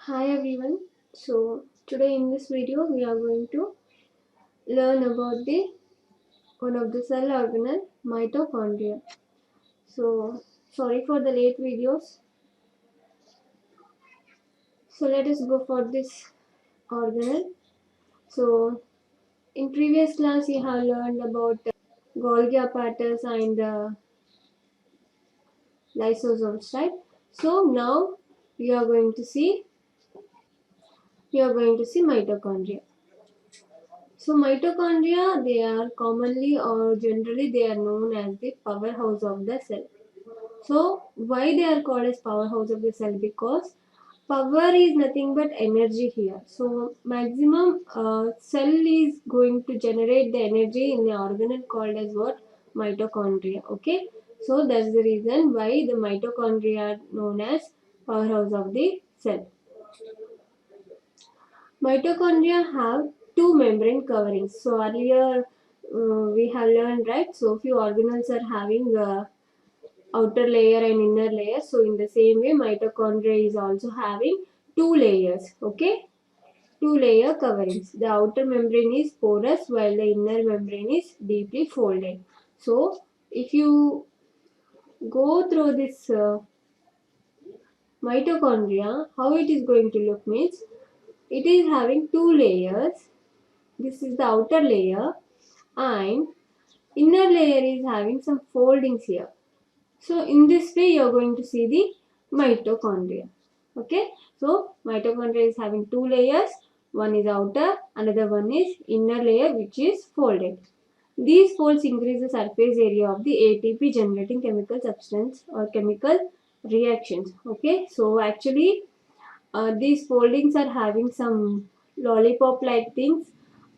Hi everyone. So today in this video we are going to learn about the one of the cell organelle, mitochondria. So sorry for the late videos. So let us go for this organelle. So in previous class you have learned about Golgi apparatus and lysosomes, right? So now we are going to see mitochondria. So mitochondria, they are commonly or generally they are known as the powerhouse of the cell. So why they are called as powerhouse of the cell? Because power is nothing but energy here. So maximum cell is going to generate the energy in the organelle called as what? Mitochondria. Okay. So that's the reason why the mitochondria are known as powerhouse of the cell. Mitochondria have two membrane coverings. So earlier we have learned, right? So few organelles are having outer layer and inner layer. So in the same way, mitochondria is also having two layers. Okay, two layer coverings. The outer membrane is porous while the inner membrane is deeply folded. So if you go through this mitochondria, how it is going to look means it is having two layers. This is the outer layer and inner layer is having some foldings here. So in this way you are going to see the mitochondria. Okay, so mitochondria is having two layers. One is outer, another one is inner layer which is folded. These folds increase the surface area of the ATP generating chemical substance or chemical reactions. Okay, so actually these foldings are having some lollipop like things.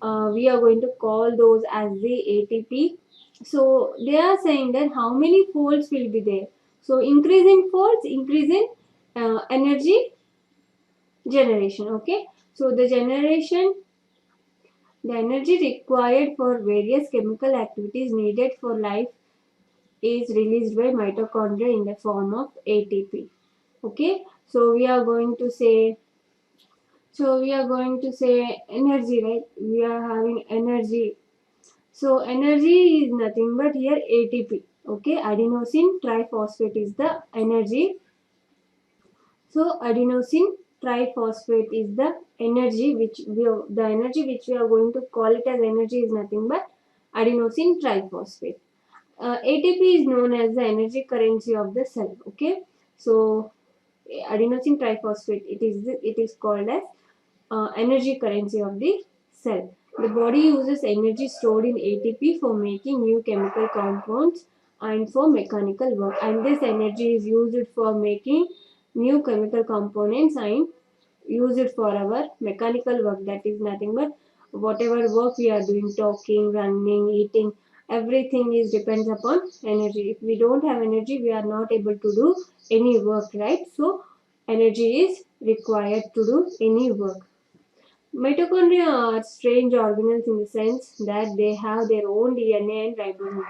We are going to call those as the ATP. So they are saying that how many folds will be there. So increase in folds, increase in energy generation. Okay, so the energy required for various chemical activities needed for life is released by mitochondria in the form of ATP. Okay, so we are going to say energy, right? We are having energy. So energy is nothing but here ATP. Okay, adenosine triphosphate is the energy. So adenosine triphosphate is the energy which we are going to call it as energy is nothing but adenosine triphosphate. ATP is known as the energy currency of the cell. Okay, so adenosine triphosphate it is called as energy currency of the cell. The body uses energy stored in ATP for making new chemical compounds and for mechanical work, and this energy is used for making new chemical components and use it for our mechanical work. That is nothing but whatever work we are doing, talking, running, eating, everything is depends upon energy. If we don't have energy we are not able to do any work, right? So energy is required to do any work. Mitochondria are strange organelles in the sense that they have their own DNA and ribosome.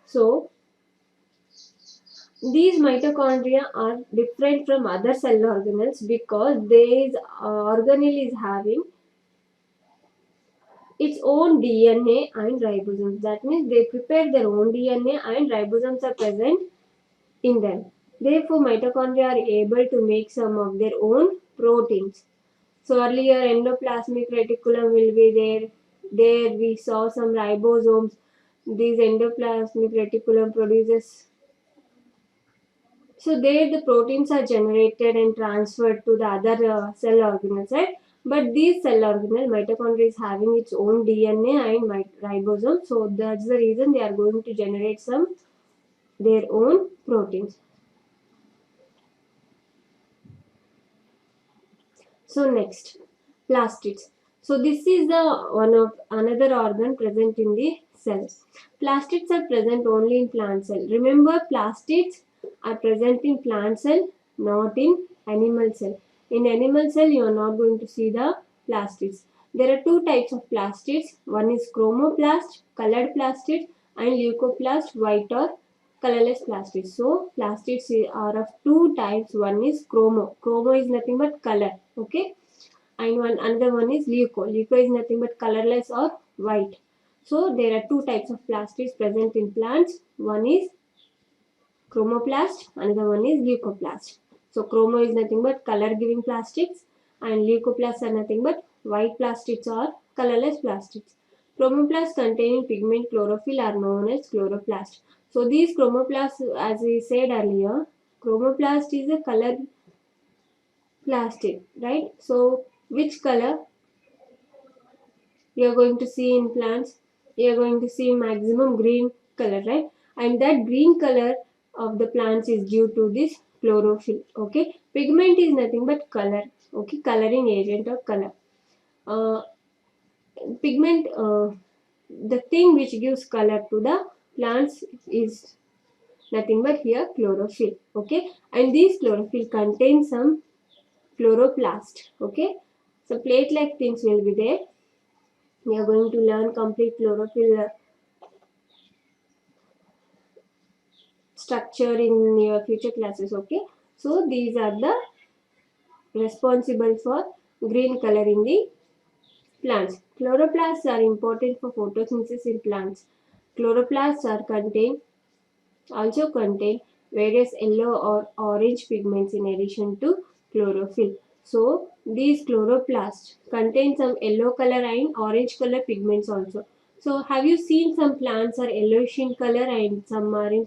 So these mitochondria are different from other cell organelles because this organelle is having its own DNA and ribosomes. That means they prepare their own DNA and ribosomes are present in them. Therefore, mitochondria are able to make some of their own proteins. So earlier endoplasmic reticulum will be there. There we saw some ribosomes. These endoplasmic reticulum produces. So there the proteins are generated and transferred to the other cell organelles, right? But these cell organelle, mitochondria is having its own DNA and ribosome. So that's the reason they are going to generate some their own proteins. So next, plastids. So this is the one of another organ present in the cell. Plastids are present only in plant cell. Remember, plastids are present in plant cell, not in animal cell. In animal cell, you are not going to see the plastids. There are two types of plastids. One is chromoplast, colored plastid, and leucoplast, white or colorless plastids. So plastids are of two types. One is chromo. Chromo is nothing but color, okay, and another one is leuco. Leuco is nothing but colorless or white. So there are two types of plastids present in plants. One is chromoplast, another one is leucoplast. So chromo is nothing but color giving plastids and leucoplasts are nothing but white plastids or colorless plastids. Chromoplasts containing pigment chlorophyll are known as chloroplast. So these chromoplasts, as we said earlier, chromoplast is a color plastid, right? So which color you are going to see in plants? You are going to see maximum green color, right? And that green color of the plants is due to this chlorophyll, okay. Pigment is nothing but color, okay, coloring agent of color. uh, Pigment, the thing which gives color to the plants is nothing but here chlorophyll, okay. And this chlorophyll contains some chloroplast, okay. So plate like things will be there. We are going to learn complete chlorophyll structure in your future classes, okay. So these are the responsible for green color in the plants. Chloroplasts are important for photosynthesis in plants. Chloroplasts are also contain various yellow or orange pigments in addition to chlorophyll. So these chloroplasts contain some yellow color and orange color pigments also. So have you seen some plants are yellowish in color and some are in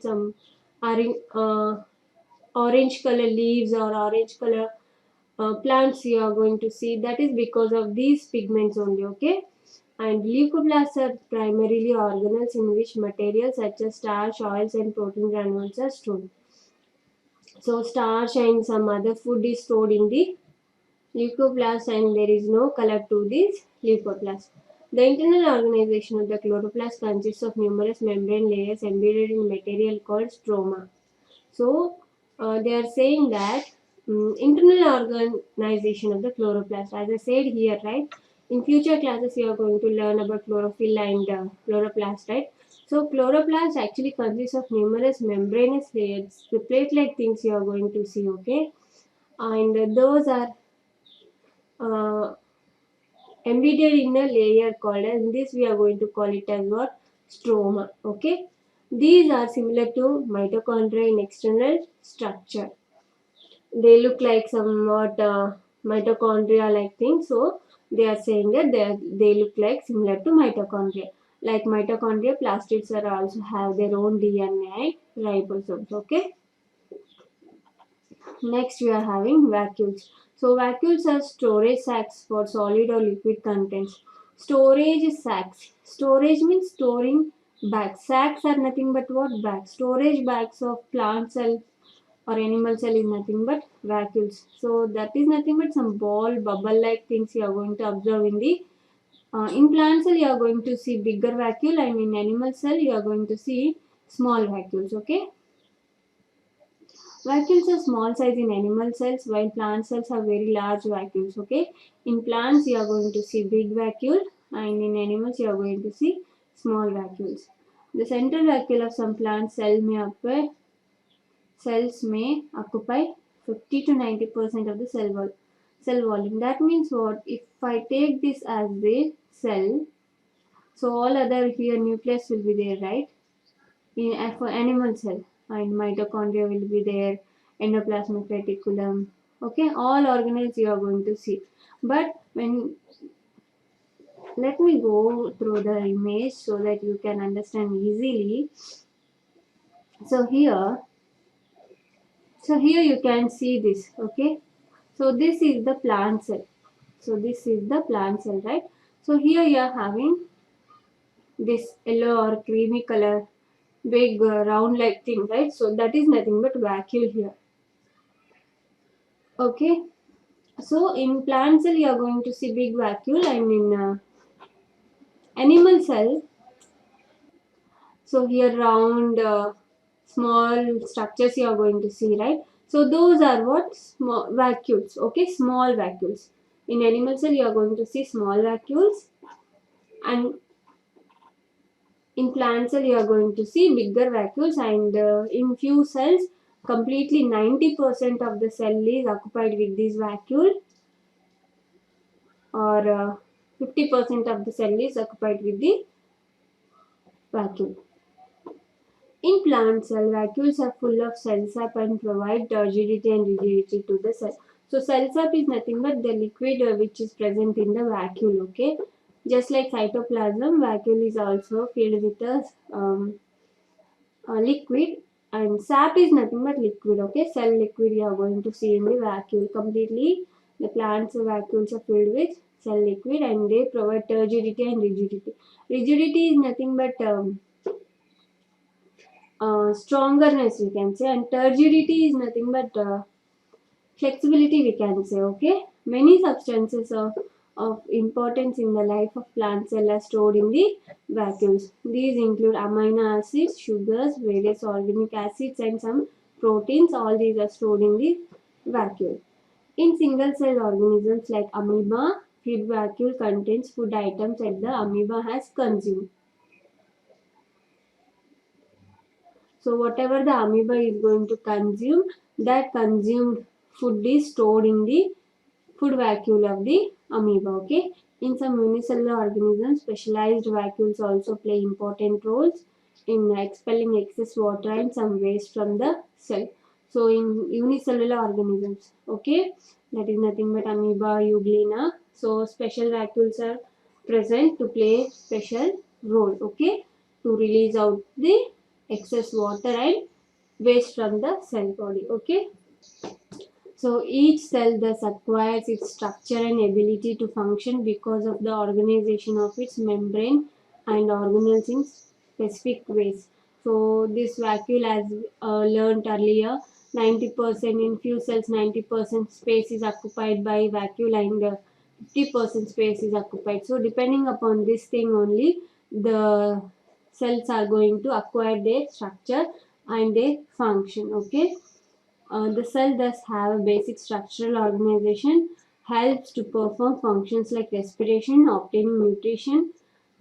orange color leaves or orange color plants you are going to see? That is because of these pigments only, okay. And leucoblasts are primarily organelles in which materials such as starch, oils, and protein granules are stored. So starch and some other food is stored in the leucoplast and there is no color to this leucoplast. The internal organization of the chloroplast consists of numerous membrane layers embedded in material called stroma. So they are saying that internal organization of the chloroplast, as I said here, right? In future classes, you are going to learn about chlorophyll and chloroplast, right? So chloroplast actually consists of numerous membranous layers, the plate-like things you are going to see, okay? And those are uh, embedded in a layer called, and this we are going to call it as what? Stroma, okay? These are similar to mitochondria in external structure. They look like somewhat mitochondria like things, so they are saying that they look like similar to mitochondria. Like mitochondria, plastids are also have their own DNA and ribosomes, okay. Next we are having vacuoles. So vacuoles are storage sacs for solid or liquid contents. Storage sacs. Storage means storing bags. Sacs are nothing but what? Bags. Storage bags of plant cell or animal cell is nothing but vacuoles. So that is nothing but some ball bubble like things you are going to observe in the in plant cell you are going to see bigger vacuole and in animal cell you are going to see small vacuoles, okay. Vacuoles are small size in animal cells while plant cells have very large vacuoles, okay. In plants you are going to see big vacuole and in animals you are going to see small vacuoles. The central vacuole of some plant cells may occupy 50 to 90% of the cell volume. That means what? If I take this as the cell, so all other here nucleus will be there, right? For animal cell, and mitochondria will be there, endoplasmic reticulum. Okay, all organelles you are going to see. But when let me go through the image so that you can understand easily. So here, you can see this, okay. So this is the plant cell. So this is the plant cell, right? So here you are having this yellow or creamy color, big round like thing, right? So that is nothing but vacuole here. Okay. So in plant cell you are going to see big vacuole and in animal cell, so here round small structures you are going to see, right? So those are what? Small vacuoles, okay, small vacuoles. In animal cell you are going to see small vacuoles and In plant cell, you are going to see bigger vacuoles, and in few cells, completely 90% of the cell is occupied with this vacuole, or 50% of the cell is occupied with the vacuole. In plant cell, vacuoles are full of cell sap and provide turgidity and rigidity to the cell. So cell sap is nothing but the liquid which is present in the vacuole. Okay, just like cytoplasm, vacuole is also filled with a liquid, and sap is nothing but liquid. Okay, cell liquid you are going to see in the vacuole. Completely, the plant's vacuoles are filled with cell liquid, and they provide turgidity and rigidity. Rigidity is nothing but strongerness, we can say, and turgidity is nothing but flexibility, we can say. Okay, many substances of importance in the life of plant cell are stored in the vacuoles. These include amino acids, sugars, various organic acids, and some proteins. All these are stored in the vacuole. In single cell organisms like amoeba, feed vacuole contains food items that the amoeba has consumed. So whatever the amoeba is going to consume, that consumed food is stored in the food vacuole of the amoeba. Okay. In some unicellular organisms, specialized vacuoles also play important roles in expelling excess water and some waste from the cell. So in unicellular organisms, okay, that is nothing but amoeba, euglena. So special vacuoles are present to play special role. Okay, to release out the excess water and waste from the cell body. Okay, so each cell thus acquires its structure and ability to function because of the organization of its membrane and organelles in specific ways. So this vacuole, as learned earlier, 90% in few cells, 90% space is occupied by vacuole, and 50% space is occupied. So depending upon this thing only, the cells are going to acquire their structure and their function. Okay, the cell thus have a basic structural organization, helps to perform functions like respiration, obtaining nutrition,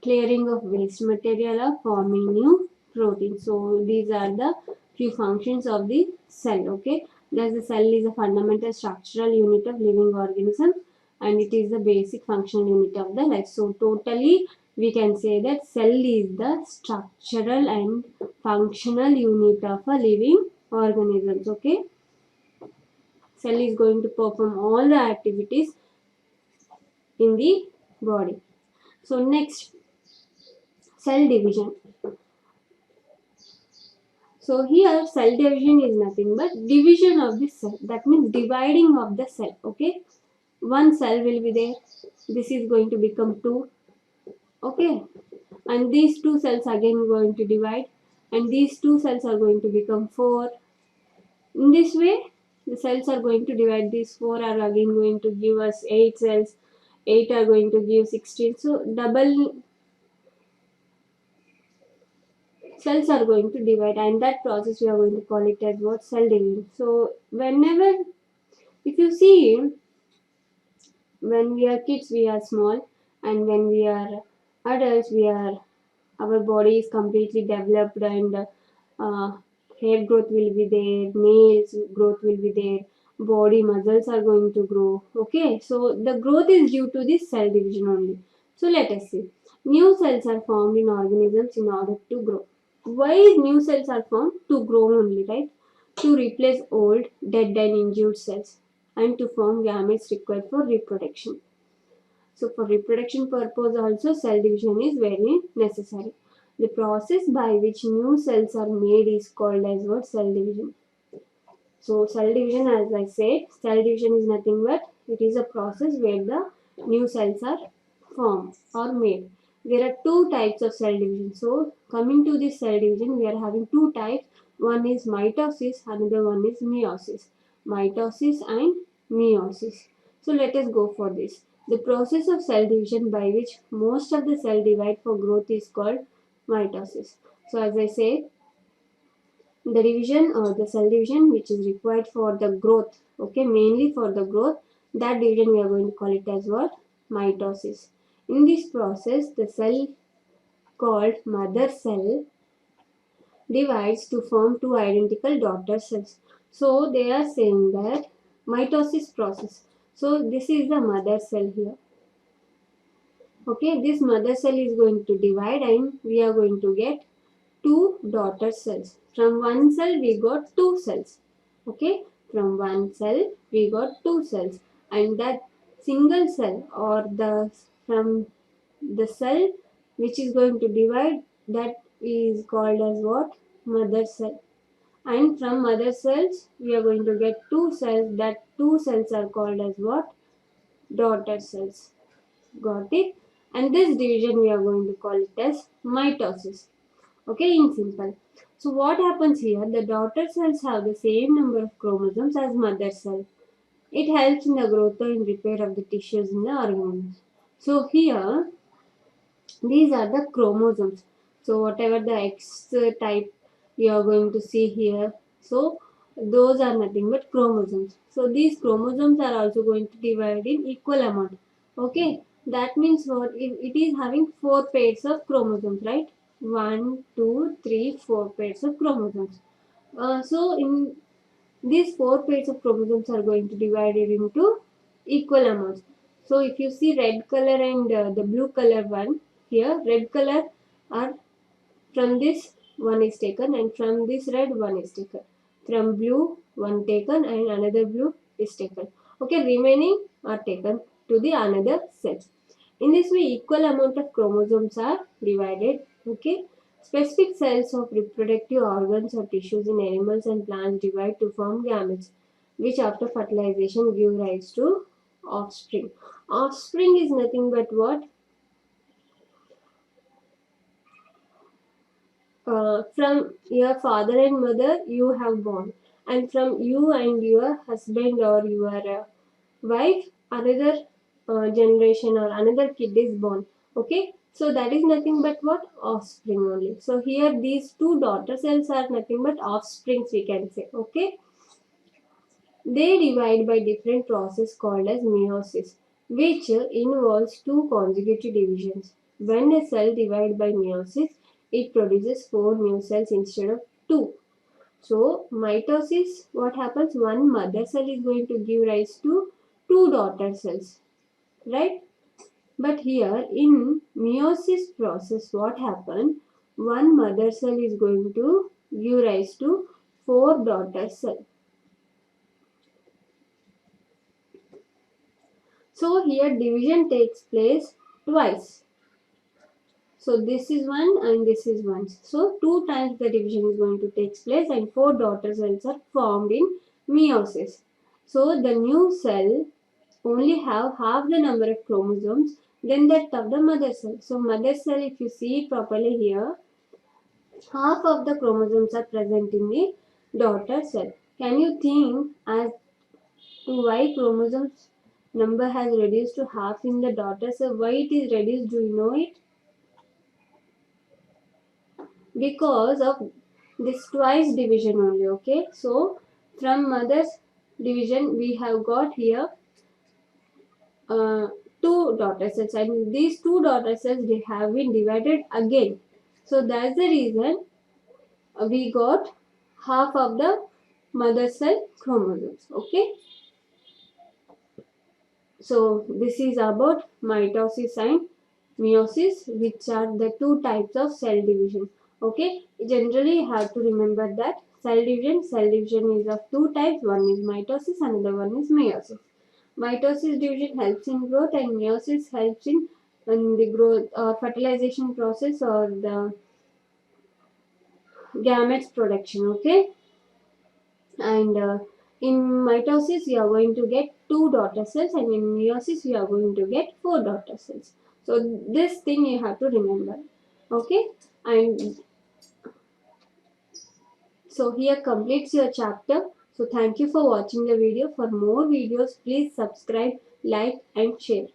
clearing of waste material, or forming new proteins. So these are the few functions of the cell. Okay, thus the cell is a fundamental structural unit of living organism, and it is the basic functional unit of the life. So totally we can say that cell is the structural and functional unit of a living organisms. Okay, cell is going to perform all the activities in the body. So next, cell division. So here cell division is nothing but division of the cell. That means dividing of the cell. Okay, one cell will be there. This is going to become two. Okay, and these two cells again going to divide, and these two cells are going to become four. In this way, the cells are going to divide. These four are again going to give us 8 cells. 8 are going to give 16. So double cells are going to divide, and that process we are going to call it as what? Cell division. So whenever, if you see, when we are kids we are small, and when we are adults we are, our body is completely developed, and uh, hair growth will be there, nails growth will be there, body muscles are going to grow. Okay, so the growth is due to this cell division only. So let us see, new cells are formed in organisms in order to grow. Why new cells are formed? To grow only, right? To replace old, dead and injured cells, and to form gametes required for reproduction. So for reproduction purpose also cell division is very necessary. The process by which new cells are made is called as what? Cell division. So cell division, as I said, cell division is nothing but it is a process where the new cells are formed or made. There are two types of cell division. So coming to this cell division, we are having two types. One is mitosis, another one is meiosis. Mitosis and meiosis. So let us go for this. The process of cell division by which most of the cell divide for growth is called mitosis. So as I say, the division or the cell division which is required for the growth, okay, mainly for the growth, that division we are going to call it as what? Mitosis. In this process, the cell called mother cell divides to form two identical daughter cells. So they are saying that mitosis process. So this is the mother cell here. Okay, this mother cell is going to divide and we are going to get two daughter cells. From one cell we got two cells. Okay, from one cell we got two cells, and that single cell or the from the cell which is going to divide, that is called as what? Mother cell. And from mother cells we are going to get two cells. That two cells are called as what? Daughter cells. Got it? And this division we are going to call it as mitosis. Okay, in simple. So what happens here? The daughter cells have the same number of chromosomes as mother cell. It helps in the growth and repair of the tissues in the organism. So here, these are the chromosomes. So whatever the X type you are going to see here, so those are nothing but chromosomes. So these chromosomes are also going to divide in equal amount. Okay, that means what? If it is having four pairs of chromosomes, right? One, two, three, four pairs of chromosomes. So in these four pairs of chromosomes are going to divide it into equal amounts. So if you see red color and the blue color one, here red color are from this one is taken and from this red one is taken. From blue one taken and another blue is taken. Okay, remaining are taken to the another cell. In this way, equal amount of chromosomes are divided. Okay, specific cells of reproductive organs or tissues in animals and plants divide to form gametes, which after fertilization give rise to offspring. Offspring is nothing but what? From your father and mother you have born, and from you and your husband or your wife another generation or another kid is born. Okay, so that is nothing but what? Offspring only. So here these two daughter cells are nothing but offsprings, we can say. Okay, they divide by different process called as meiosis, which involves two consecutive divisions. When a cell divides by meiosis, it produces four new cells instead of two. So mitosis, what happens? One mother cell is going to give rise to two daughter cells, right? But here in meiosis process, what happens? One mother cell is going to give rise to four daughter cells. So here division takes place twice. So this is one and this is one. So two times the division is going to take place and four daughter cells are formed in meiosis. So the new cell only have half the number of chromosomes than that of the mother cell. So mother cell, if you see it properly here, half of the chromosomes are present in the daughter cell. Can you think as to why chromosomes number has reduced to half in the daughter cell? Why it is reduced? Do you know it? Because of this twice division only. Okay, so from mother's division we have got here uh, two daughter cells, and these two daughter cells they have been divided again. So that's the reason we got half of the mother cell chromosomes. Okay, so this is about mitosis and meiosis, which are the two types of cell division. Okay, generally you have to remember that cell division is of two types. One is mitosis, another one is meiosis. Mitosis division helps in growth and meiosis helps in the growth or fertilization process or the gametes production. Okay, and in mitosis you are going to get two daughter cells and in meiosis you are going to get four daughter cells. So this thing you have to remember. Okay, and so here completes your chapter. So thank you for watching the video. For more videos please subscribe, like and share.